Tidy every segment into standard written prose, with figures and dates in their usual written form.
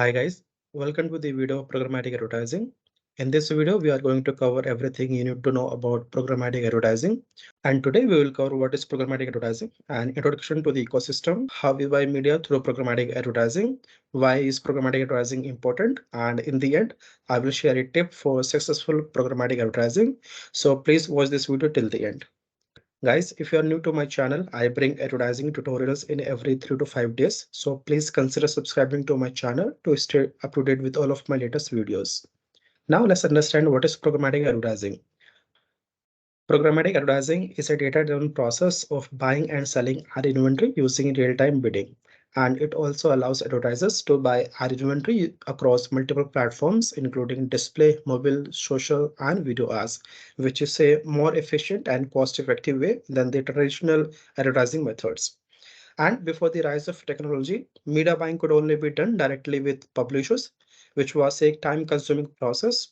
Hi guys, welcome to the video of programmatic advertising. In this video, we are going to cover everything you need to know about programmatic advertising. And today we will cover what is programmatic advertising, an introduction to the ecosystem, how we buy media through programmatic advertising, why is programmatic advertising important, and in the end, I will share a tip for successful programmatic advertising. So please watch this video till the end. Guys, if you are new to my channel, I bring advertising tutorials in every 3 to 5 days. So please consider subscribing to my channel to stay up to date with all of my latest videos. Now let's understand what is programmatic advertising. Programmatic advertising is a data-driven process of buying and selling ad inventory using real-time bidding. And it also allows advertisers to buy ad inventory across multiple platforms, including display, mobile, social, and video ads, which is a more efficient and cost-effective way than the traditional advertising methods. And before the rise of technology, media buying could only be done directly with publishers, which was a time-consuming process.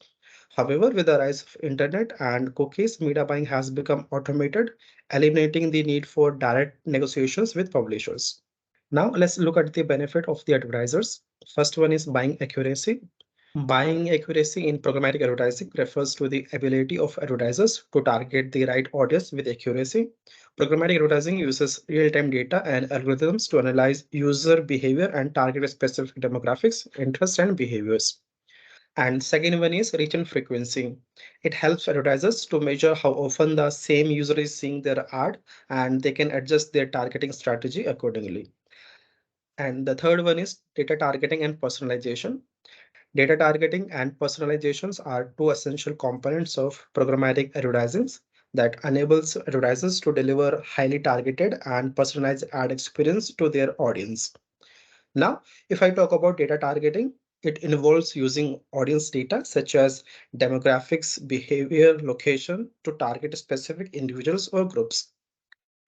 However, with the rise of internet and cookies, media buying has become automated, eliminating the need for direct negotiations with publishers. Now let's look at the benefit of the advertisers. First one is buying accuracy. Buying accuracy in programmatic advertising refers to the ability of advertisers to target the right audience with accuracy. Programmatic advertising uses real-time data and algorithms to analyze user behavior and target specific demographics, interests, and behaviors. And second one is reach and frequency. It helps advertisers to measure how often the same user is seeing their ad and they can adjust their targeting strategy accordingly. And the third one is data targeting and personalization. Data targeting and personalizations are two essential components of programmatic advertising that enables advertisers to deliver highly targeted and personalized ad experience to their audience. Now, if I talk about data targeting, it involves using audience data such as demographics, behavior, location to target specific individuals or groups.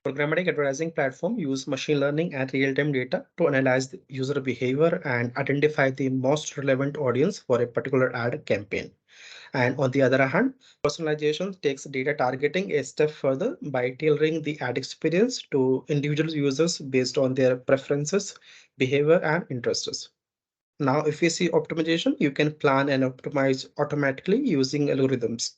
Programmatic advertising platform use machine learning and real-time data to analyze the user behavior and identify the most relevant audience for a particular ad campaign. And on the other hand, personalization takes data targeting a step further by tailoring the ad experience to individual users based on their preferences, behavior, and interests. Now, if we see optimization, you can plan and optimize automatically using algorithms.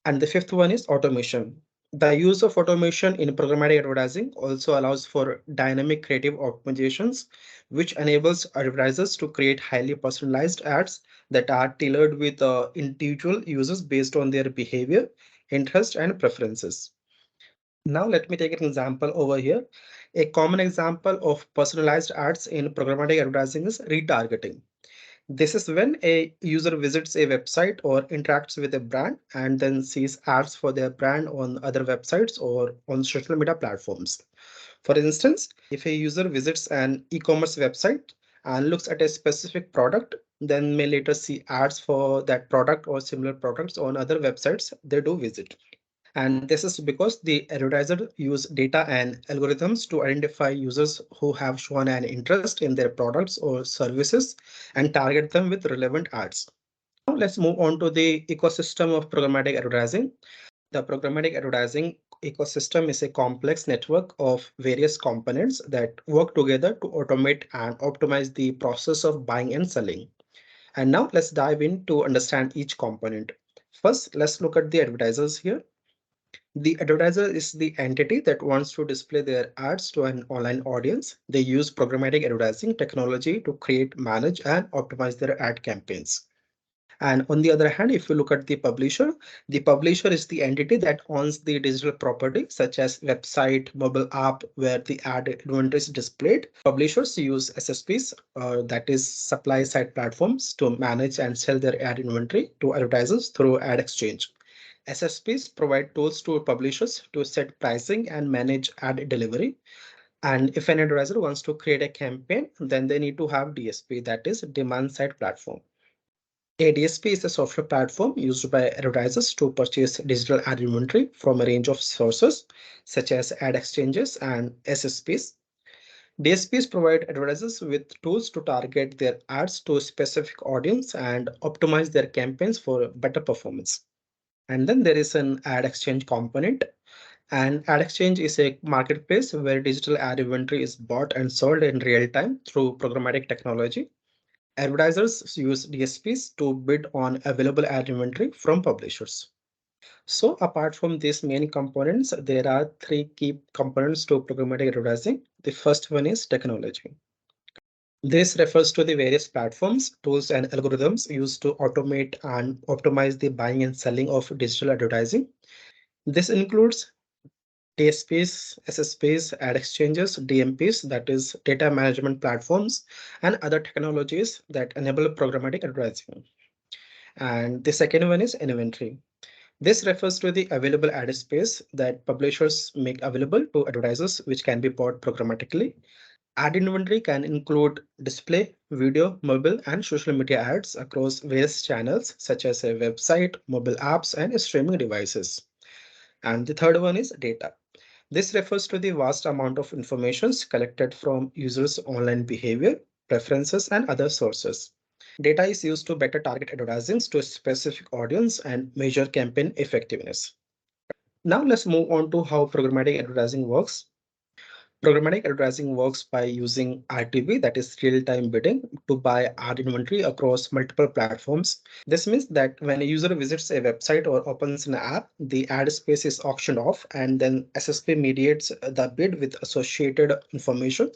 And the fifth one is automation. The use of automation in programmatic advertising also allows for dynamic creative optimizations, which enables advertisers to create highly personalized ads that are tailored with individual users based on their behavior, interest, and preferences. Now, let me take an example over here. A common example of personalized ads in programmatic advertising is retargeting. This is when a user visits a website or interacts with a brand and then sees ads for their brand on other websites or on social media platforms. For instance, if a user visits an e-commerce website and looks at a specific product, then may later see ads for that product or similar products on other websites they do visit. And this is because the advertiser use data and algorithms to identify users who have shown an interest in their products or services and target them with relevant ads. Now let's move on to the ecosystem of programmatic advertising. The programmatic advertising ecosystem is a complex network of various components that work together to automate and optimize the process of buying and selling. And now let's dive in to understand each component. First, let's look at the advertisers here. The advertiser is the entity that wants to display their ads to an online audience. They use programmatic advertising technology to create, manage, and optimize their ad campaigns. And on the other hand, if you look at the publisher is the entity that owns the digital property, such as website, mobile app, where the ad inventory is displayed. Publishers use SSPs, that is supply side platforms, to manage and sell their ad inventory to advertisers through ad exchange. SSPs provide tools to publishers to set pricing and manage ad delivery. And if an advertiser wants to create a campaign, then they need to have DSP, that is demand side platform. A DSP is a software platform used by advertisers to purchase digital ad inventory from a range of sources, such as ad exchanges and SSPs. DSPs provide advertisers with tools to target their ads to a specific audience and optimize their campaigns for better performance. And then there is an ad exchange component. And ad exchange is a marketplace where digital ad inventory is bought and sold in real time through programmatic technology. Advertisers use DSPs to bid on available ad inventory from publishers. So apart from these main components, there are three key components to programmatic advertising. The first one is technology. This refers to the various platforms, tools, and algorithms used to automate and optimize the buying and selling of digital advertising. This includes DSPs, SSPs, ad exchanges, DMPs, that is data management platforms, and other technologies that enable programmatic advertising. And the second one is inventory. This refers to the available ad space that publishers make available to advertisers, which can be bought programmatically. Ad inventory can include display, video, mobile, and social media ads across various channels such as a website, mobile apps, and streaming devices. And the third one is data. This refers to the vast amount of information collected from users' online behavior, preferences, and other sources. Data is used to better target advertising to a specific audience and measure campaign effectiveness. Now let's move on to how programmatic advertising works. Programmatic advertising works by using RTB, that is real-time bidding, to buy ad inventory across multiple platforms. This means that when a user visits a website or opens an app, the ad space is auctioned off and then SSP mediates the bid with associated information.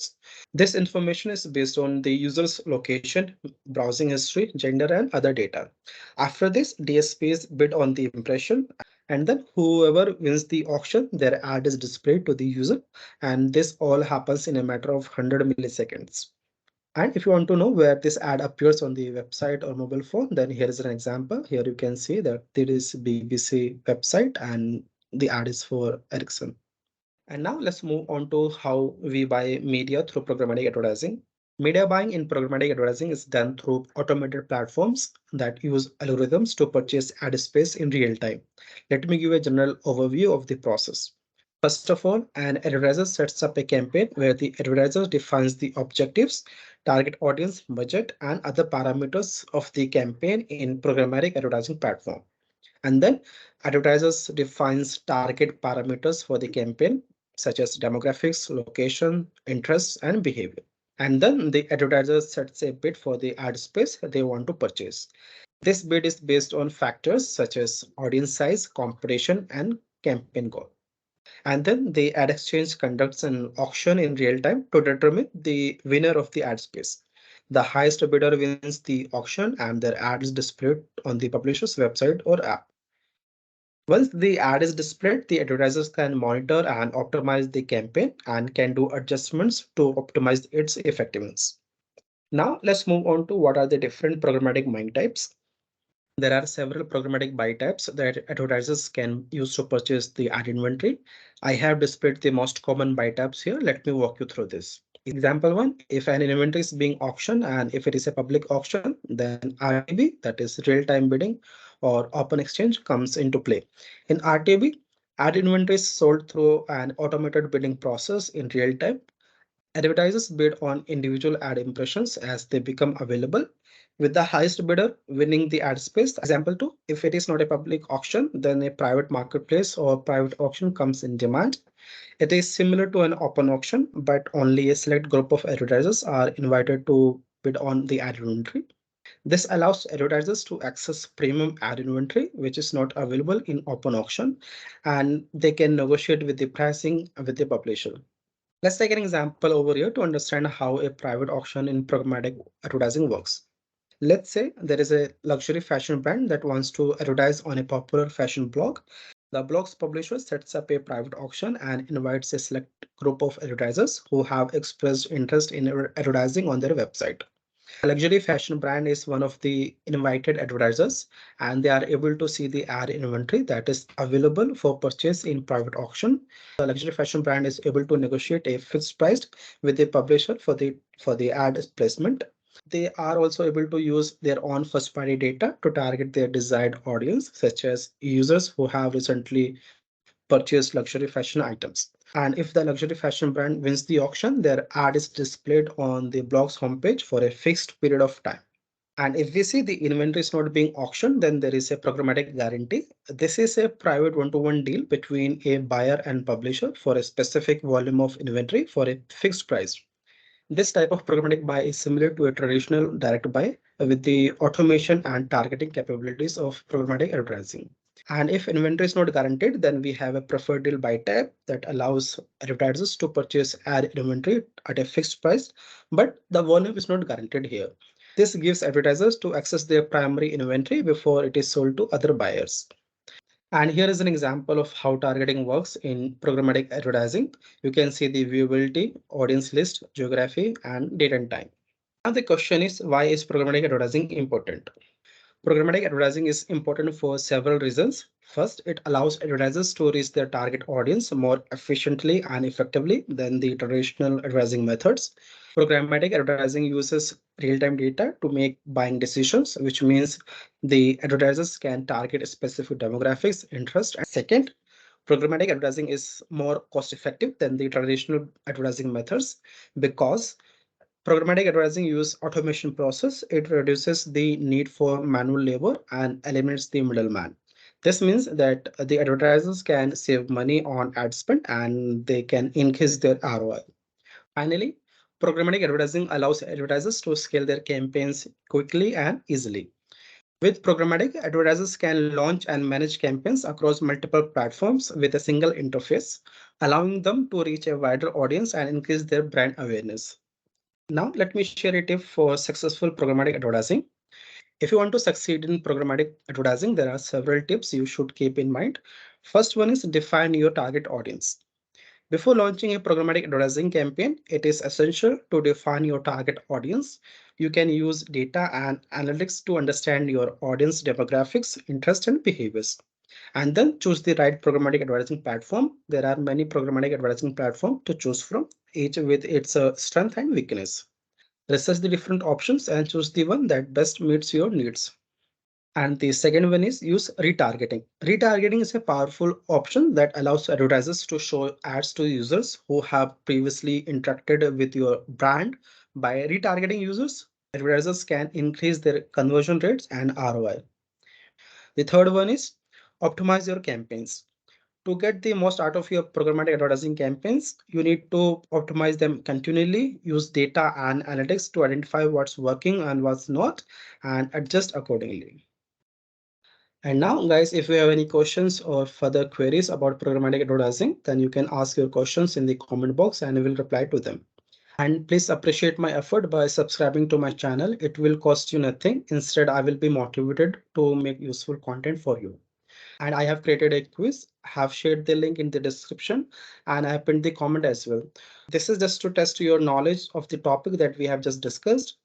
This information is based on the user's location, browsing history, gender, and other data. After this, DSPs bid on the impression, and then whoever wins the auction, their ad is displayed to the user, and this all happens in a matter of 100 milliseconds. And if you want to know where this ad appears on the website or mobile phone, then here is an example. Here you can see that there is BBC website and the ad is for Ericsson. And now let's move on to how we buy media through programmatic advertising. Media buying in programmatic advertising is done through automated platforms that use algorithms to purchase ad space in real time. Let me give a general overview of the process. First of all, an advertiser sets up a campaign where the advertiser defines the objectives, target audience, budget, and other parameters of the campaign in programmatic advertising platform. And then advertisers defines target parameters for the campaign, such as demographics, location, interests, and behavior. And then the advertiser sets a bid for the ad space they want to purchase. This bid is based on factors such as audience size, competition, and campaign goal. And then the ad exchange conducts an auction in real time to determine the winner of the ad space. The highest bidder wins the auction and their ad is displayed on the publisher's website or app. Once the ad is displayed, the advertisers can monitor and optimize the campaign and can do adjustments to optimize its effectiveness. Now let's move on to what are the different programmatic buying types. There are several programmatic buy types that advertisers can use to purchase the ad inventory. I have displayed the most common buy types here. Let me walk you through this. Example one, if an inventory is being auctioned and if it is a public auction, then RTB, that is real-time bidding or open exchange, comes into play. In RTB, ad inventory is sold through an automated bidding process in real time. Advertisers bid on individual ad impressions as they become available, with the highest bidder winning the ad space. Example two, if it is not a public auction, then a private marketplace or private auction comes in demand. It is similar to an open auction, but only a select group of advertisers are invited to bid on the ad inventory. This allows advertisers to access premium ad inventory, which is not available in open auction, and they can negotiate with the pricing with the publisher. Let's take an example over here to understand how a private auction in programmatic advertising works. Let's say there is a luxury fashion brand that wants to advertise on a popular fashion blog. The blog's publisher sets up a private auction and invites a select group of advertisers who have expressed interest in advertising on their website. A luxury fashion brand is one of the invited advertisers, and they are able to see the ad inventory that is available for purchase in private auction. The luxury fashion brand is able to negotiate a fixed price with the publisher for the ad placement. They are also able to use their own first party data to target their desired audience, such as users who have recently purchased luxury fashion items. And if the luxury fashion brand wins the auction, their ad is displayed on the blog's homepage for a fixed period of time. And if we see the inventory is not being auctioned, then there is a programmatic guarantee. This is a private one-to-one deal between a buyer and publisher for a specific volume of inventory for a fixed price. This type of programmatic buy is similar to a traditional direct buy with the automation and targeting capabilities of programmatic advertising. And if inventory is not guaranteed, then we have a preferred deal buy tab that allows advertisers to purchase ad inventory at a fixed price, but the volume is not guaranteed here. This gives advertisers to access their primary inventory before it is sold to other buyers. And here is an example of how targeting works in programmatic advertising. You can see the viewability, audience list, geography, and date and time. Now the question is, why is programmatic advertising important? Programmatic advertising is important for several reasons. First, it allows advertisers to reach their target audience more efficiently and effectively than the traditional advertising methods. Programmatic advertising uses real-time data to make buying decisions, which means the advertisers can target specific demographics, interest. And second, programmatic advertising is more cost-effective than the traditional advertising methods because programmatic advertising use automation process. It reduces the need for manual labor and eliminates the middleman. This means that the advertisers can save money on ad spend and they can increase their ROI. Finally, programmatic advertising allows advertisers to scale their campaigns quickly and easily. With programmatic, advertisers can launch and manage campaigns across multiple platforms with a single interface, allowing them to reach a wider audience and increase their brand awareness. Now, let me share a tip for successful programmatic advertising. If you want to succeed in programmatic advertising, there are several tips you should keep in mind. First one is define your target audience. Before launching a programmatic advertising campaign, it is essential to define your target audience. You can use data and analytics to understand your audience demographics, interests, and behaviors. And then choose the right programmatic advertising platform. There are many programmatic advertising platforms to choose from, each with its strength and weakness. Research the different options and choose the one that best meets your needs. And the second one is use retargeting. Retargeting is a powerful option that allows advertisers to show ads to users who have previously interacted with your brand. By retargeting users, advertisers can increase their conversion rates and ROI. The third one is optimize your campaigns. To get the most out of your programmatic advertising campaigns, you need to optimize them continually, use data and analytics to identify what's working and what's not, and adjust accordingly. And now, guys, if you have any questions or further queries about programmatic advertising, then you can ask your questions in the comment box and I will reply to them. And please appreciate my effort by subscribing to my channel. It will cost you nothing. Instead, I will be motivated to make useful content for you. And I have created a quiz, have shared the link in the description, and I have pinned the comment as well. This is just to test your knowledge of the topic that we have just discussed.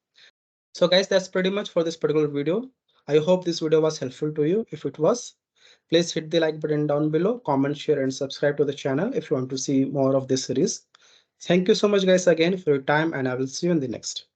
So guys, that's pretty much for this particular video. I hope this video was helpful to you. If it was, please hit the like button down below, comment, share, and subscribe to the channel if you want to see more of this series. Thank you so much guys again for your time, and I will see you in the next.